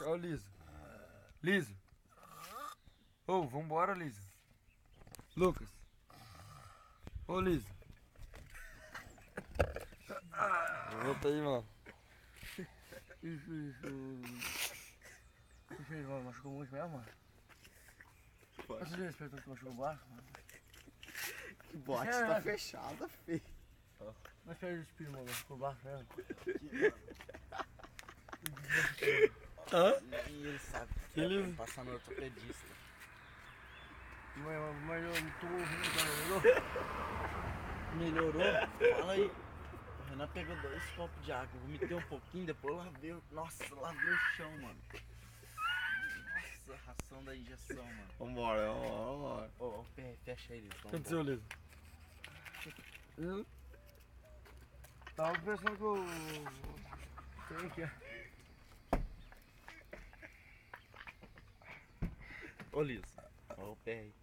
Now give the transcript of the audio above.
Ó o Liso. Liso. Ô, vambora, Liso. Lucas. Ô, Liso. Volta aí, mano. Isso aí, mano, machucou muito mesmo, mano? Você já respeitou que machucou o barco, mano? Que bote tá fechada, feio. Mas perde o espírito, mano, machucou o barco mesmo. Hã? E ele sabe Que ele... passar no ortopedista. Mas eu não tô ouvindo, cara, Melhorou? Fala aí. O Renan pegou 2 copos de água, vomitei um pouquinho, depois lavei. Nossa, lavei o chão, mano. Nossa, ração da injeção, mano. Vambora. Ô, o pé, fecha ele. O que aconteceu, Liso? Tava pensando que eu... Tem aqui, Ô, Liso. Ó, o pé aí.